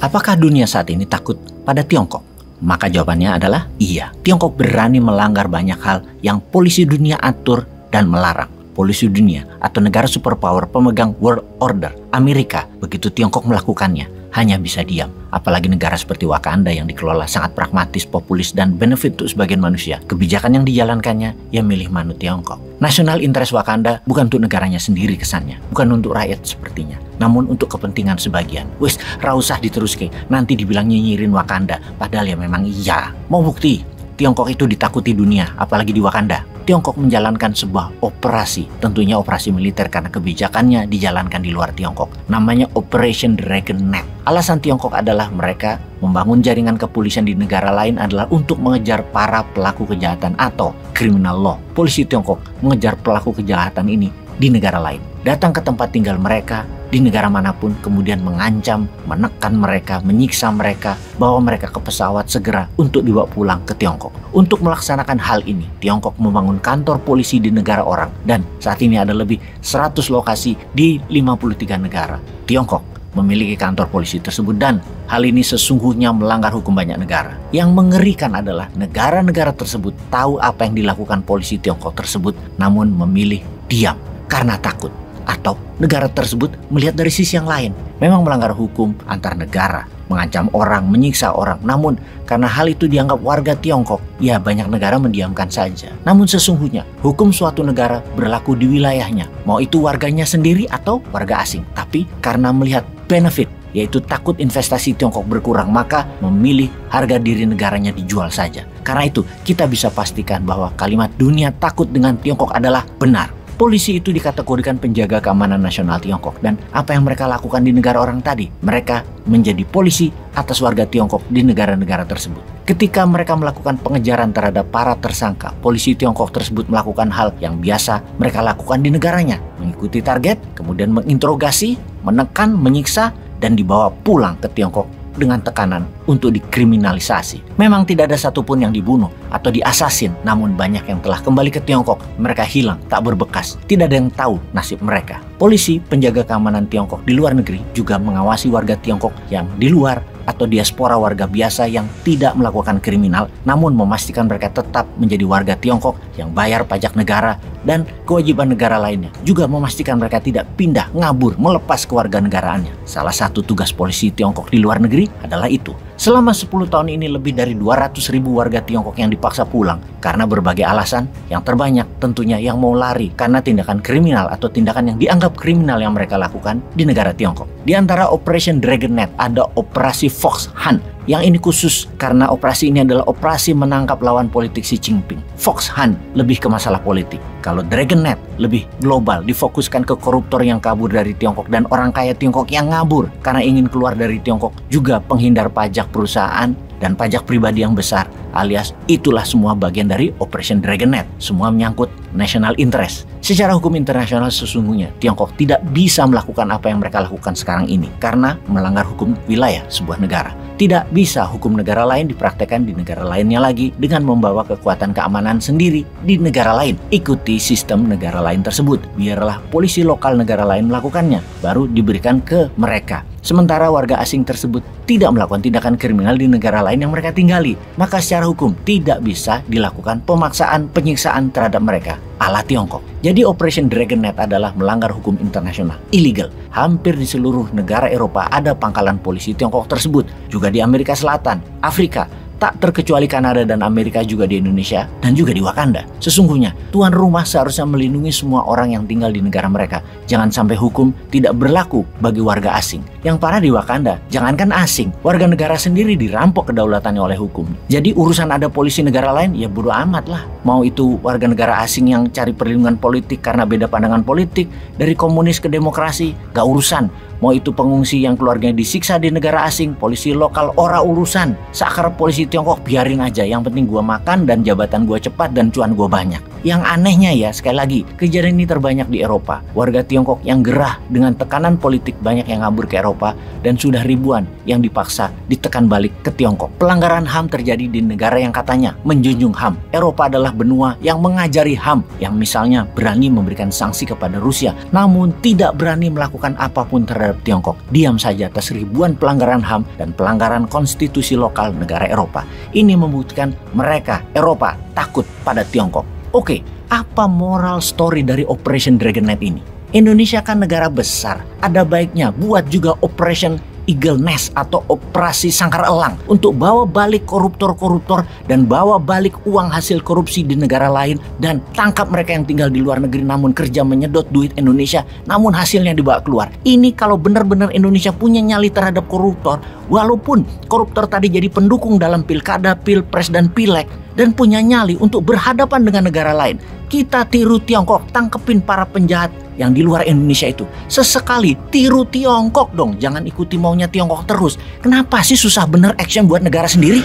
Apakah dunia saat ini takut pada Tiongkok? Maka jawabannya adalah iya. Tiongkok berani melanggar banyak hal yang polisi dunia atur dan melarang. Polisi dunia atau negara superpower pemegang world order, Amerika, begitu Tiongkok melakukannya, hanya bisa diam. Apalagi negara seperti Wakanda yang dikelola sangat pragmatis, populis, dan benefit untuk sebagian manusia. Kebijakan yang dijalankannya, ya milih manut Tiongkok. National interest Wakanda bukan untuk negaranya sendiri kesannya, bukan untuk rakyat sepertinya, namun untuk kepentingan sebagian. Wes, rausah diteruske, nanti dibilang nyinyirin Wakanda, padahal ya memang iya. Mau bukti? Tiongkok itu ditakuti dunia, apalagi di Wakanda. Tiongkok menjalankan sebuah operasi, tentunya operasi militer karena kebijakannya dijalankan di luar Tiongkok. Namanya Operation Dragon Net. Alasan Tiongkok adalah mereka membangun jaringan kepolisian di negara lain adalah untuk mengejar para pelaku kejahatan atau criminal law. Polisi Tiongkok mengejar pelaku kejahatan ini di negara lain. Datang ke tempat tinggal mereka di negara manapun, kemudian mengancam, menekan mereka, menyiksa mereka, bawa mereka ke pesawat segera untuk dibawa pulang ke Tiongkok. Untuk melaksanakan hal ini, Tiongkok membangun kantor polisi di negara orang, dan saat ini ada lebih 100 lokasi di 53 negara. Tiongkok memiliki kantor polisi tersebut, dan hal ini sesungguhnya melanggar hukum banyak negara. Yang mengerikan adalah negara-negara tersebut tahu apa yang dilakukan polisi Tiongkok tersebut, namun memilih diam karena takut. Atau negara tersebut melihat dari sisi yang lain, memang melanggar hukum antar negara, mengancam orang, menyiksa orang. Namun karena hal itu dianggap warga Tiongkok, ya banyak negara mendiamkan saja. Namun sesungguhnya hukum suatu negara berlaku di wilayahnya, mau itu warganya sendiri atau warga asing. Tapi karena melihat benefit, yaitu takut investasi Tiongkok berkurang, maka memilih harga diri negaranya dijual saja. Karena itu kita bisa pastikan bahwa kalimat dunia takut dengan Tiongkok adalah benar. Polisi itu dikategorikan penjaga keamanan nasional Tiongkok, dan apa yang mereka lakukan di negara orang tadi, mereka menjadi polisi atas warga Tiongkok di negara-negara tersebut. Ketika mereka melakukan pengejaran terhadap para tersangka, polisi Tiongkok tersebut melakukan hal yang biasa mereka lakukan di negaranya, mengikuti target, kemudian menginterogasi, menekan, menyiksa, dan dibawa pulang ke Tiongkok dengan tekanan untuk dikriminalisasi. Memang tidak ada satupun yang dibunuh atau diasasin, namun banyak yang telah kembali ke Tiongkok. Mereka hilang, tak berbekas. Tidak ada yang tahu nasib mereka. Polisi penjaga keamanan Tiongkok di luar negeri juga mengawasi warga Tiongkok yang di luar atau diaspora warga biasa yang tidak melakukan kriminal, namun memastikan mereka tetap menjadi warga Tiongkok yang bayar pajak negara dan kewajiban negara lainnya. Juga memastikan mereka tidak pindah, ngabur, melepas kewarganegaraannya. Salah satu tugas polisi Tiongkok di luar negeri adalah itu. Selama 10 tahun ini lebih dari 200.000 warga Tiongkok yang dipaksa pulang karena berbagai alasan, yang terbanyak tentunya yang mau lari karena tindakan kriminal atau tindakan yang dianggap kriminal yang mereka lakukan di negara Tiongkok. Di antara Operation Dragon Net ada Operasi Fox Hunt. Yang ini khusus karena operasi ini adalah operasi menangkap lawan politik Xi Jinping. Fox Hunt lebih ke masalah politik. Kalau Dragon Net lebih global, difokuskan ke koruptor yang kabur dari Tiongkok dan orang kaya Tiongkok yang ngabur karena ingin keluar dari Tiongkok, juga penghindar pajak perusahaan dan pajak pribadi yang besar, alias itulah semua bagian dari Operation Dragon Net. Semua menyangkut national interest. Secara hukum internasional sesungguhnya Tiongkok tidak bisa melakukan apa yang mereka lakukan sekarang ini karena melanggar hukum wilayah sebuah negara. Tidak bisa hukum negara lain dipraktekkan di negara lainnya lagi dengan membawa kekuatan keamanan sendiri di negara lain. Ikuti sistem negara lain tersebut. Biarlah polisi lokal negara lain melakukannya, baru diberikan ke mereka. Sementara warga asing tersebut tidak melakukan tindakan kriminal di negara lain yang mereka tinggali, maka secara hukum tidak bisa dilakukan pemaksaan, penyiksaan terhadap mereka ala Tiongkok. Jadi Operation Dragon Net adalah melanggar hukum internasional, illegal. Hampir di seluruh negara Eropa ada pangkalan polisi Tiongkok tersebut, juga di Amerika Selatan, Afrika, tak terkecuali Kanada dan Amerika, juga di Indonesia dan juga di Wakanda. Sesungguhnya tuan rumah seharusnya melindungi semua orang yang tinggal di negara mereka. Jangan sampai hukum tidak berlaku bagi warga asing. Yang parah di Wakanda, jangankan asing, warga negara sendiri dirampok kedaulatannya oleh hukum. Jadi urusan ada polisi negara lain, ya bodo amat lah. Mau itu warga negara asing yang cari perlindungan politik karena beda pandangan politik, dari komunis ke demokrasi, gak urusan. Mau itu pengungsi yang keluarganya disiksa di negara asing, polisi lokal ora urusan. Seakar polisi Tiongkok biarin aja, yang penting gua makan dan jabatan gua cepat dan cuan gua banyak. Yang anehnya ya, sekali lagi, kejadian ini terbanyak di Eropa. Warga Tiongkok yang gerah dengan tekanan politik banyak yang ngabur ke Eropa, dan sudah ribuan yang dipaksa ditekan balik ke Tiongkok. Pelanggaran HAM terjadi di negara yang katanya menjunjung HAM. Eropa adalah benua yang mengajari HAM, yang misalnya berani memberikan sanksi kepada Rusia, namun tidak berani melakukan apapun terhadap terhadap Tiongkok diam saja atas ribuan pelanggaran HAM dan pelanggaran konstitusi lokal negara Eropa. Ini membuktikan mereka, Eropa, takut pada Tiongkok. Oke, apa moral story dari Operation Dragon Knight ini? Indonesia kan negara besar, ada baiknya buat juga Operation Eagle Nest atau operasi sangkar elang untuk bawa balik koruptor-koruptor dan bawa balik uang hasil korupsi di negara lain dan tangkap mereka yang tinggal di luar negeri namun kerja menyedot duit Indonesia namun hasilnya dibawa keluar. Ini kalau benar-benar Indonesia punya nyali terhadap koruptor, walaupun koruptor tadi jadi pendukung dalam pilkada, pilpres dan pileg dan punya nyali untuk berhadapan dengan negara lain, kita tiru Tiongkok, tangkepin para penjahat yang di luar Indonesia itu. Sesekali tiru Tiongkok dong, jangan ikuti maunya Tiongkok terus. Kenapa sih susah bener action buat negara sendiri?